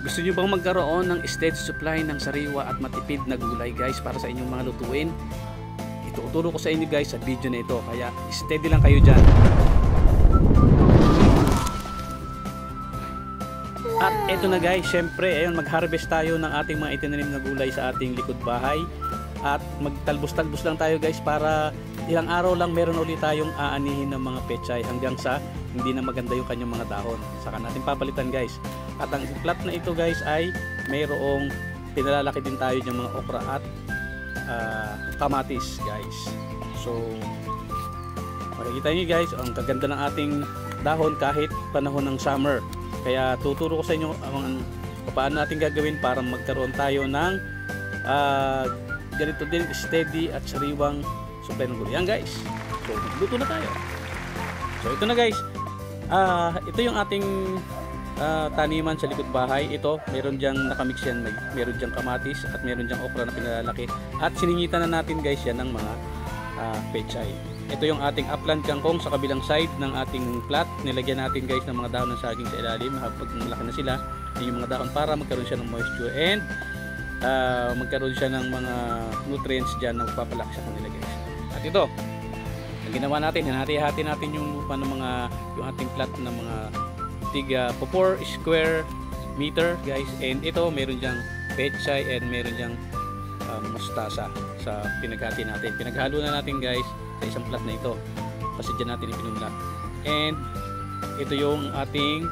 Gusto nyo bang magkaroon ng steady supply ng sariwa at matipid na gulay guys para sa inyong mga lutuin? Ituturo ko sa inyo guys sa video na ito, kaya steady lang kayo dyan. At eto na guys, syempre ayun, mag-harvest tayo ng ating mga itinanim na gulay sa ating likod bahay. At magtalbos-talbos lang tayo guys para ilang araw lang meron ulit tayong aanihin ng mga pechay hanggang sa hindi na maganda yung kanyang mga dahon. Saka natin papalitan guys. At ang plot na ito guys ay mayroong pinalalaki din tayo ng mga okra at kamatis guys. So makikita nyo guys ang kaganda ng ating dahon kahit panahon ng summer. Kaya tuturo ko sa inyo ang paano natin gagawin para magkaroon tayo ng ganito din steady at sariwang supply ng gulay. Yan guys. So luto na tayo. So ito na guys. Ito yung ating taniman sa likod bahay. Ito, meron diyang nakamix yan. Meron diyang kamatis at meron diyang okra na pinalalaki. At siningitan na natin guys yan ng mga pechay. Ito yung ating upland kangkong sa kabilang side ng ating plot. Nilagyan natin guys ng mga dahon ng saging sa ilalim. Pag malaki na sila, yung mga dahon para magkaroon siya ng moisture and magkaroon siya ng mga nutrients dyan na magpapalaki sa kanila guys. At ito, ang ginawa natin, hinati-hati natin yung lupa ng yung ating plot ng mga tiga 4 square meter guys. And ito, meron diyang pechay and meron diyang mustasa sa pinaghati natin. Pinaghalo na natin guys sa isang plot na ito kasi dyan natin ipinunla. And ito yung ating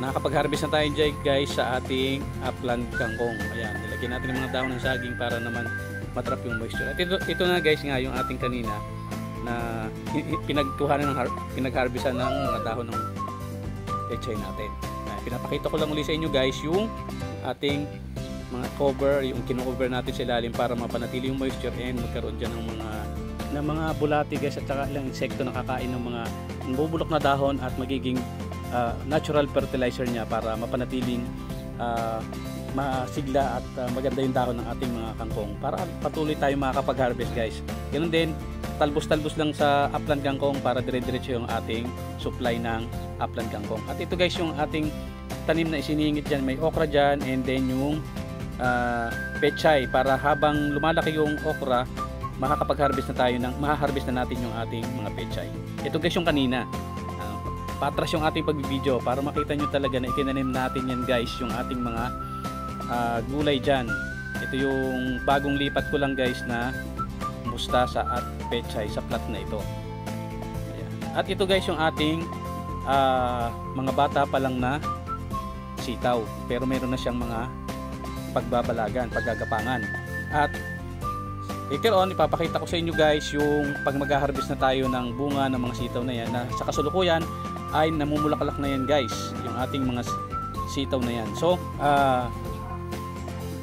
nakakapag-harvest na tayo dyan guys sa ating upland kangkong. Ayan, nilagyan natin ng mga dahon ng saging para naman matrap yung moisture. At ito na guys nga yung ating kanina na pinag-harvestan ng mga dahon ng pechay natin. Pinapakita ko lang ulit sa inyo guys yung ating mga cover, yung kino-cover natin sa ilalim para mapanatili yung moisture and magkaroon dyan ng mga bulati guys at saka ilang insekto na kakain ng mga bubulok na dahon at magiging natural fertilizer niya para mapanatiling masigla at maganda yung dahon ng ating mga kangkong para patuloy tayo makakapag-harvest guys. Ganun din, talbos-talbos lang sa upland kangkong para dire-diretso yung ating supply ng upland kangkong. At ito guys yung ating tanim na isiningit dyan, may okra dyan and then yung pechay para habang lumalaki yung okra makakapag-harvest na tayo maha-harvest na natin yung ating mga pechay. Ito guys yung kanina. Patras yung ating pagbibideo para makita nyo talaga na itinanim natin yan guys yung ating mga gulay dyan. Ito yung bagong lipat ko lang guys na mustasa at pechay sa plot na ito. Ayan. At ito guys yung ating mga bata pa lang na sitaw pero meron na siyang mga pagbabalagan, paggagapangan. At later on ipapakita ko sa inyo guys yung pag mag-harvest na tayo ng bunga ng mga sitaw na yan na sa kasulukuyan ay namumulaklak na yan guys yung ating mga sitaw na yan. So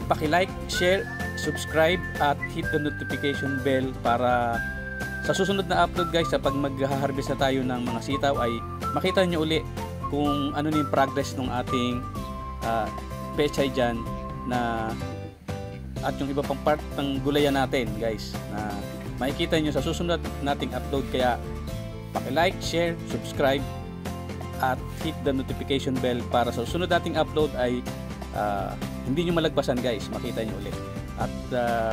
paki-like, share, subscribe at hit the notification bell para sa susunod na upload guys sa pag mag-harvest na tayo ng mga sitaw ay makita nyo uli kung ano yung progress ng ating pechay dyan na at yung iba pang part ng gulayan natin guys na makikita nyo sa susunod nating upload. Kaya paki-like, share, subscribe at hit the notification bell para sa susunod nating upload ay hindi nyo malagpasan guys, makita nyo ulit. At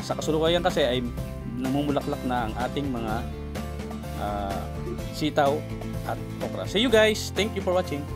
sa kasulukuyan kasi ay namumulaklak na ang ating mga sitaw at okra. See you guys, thank you for watching.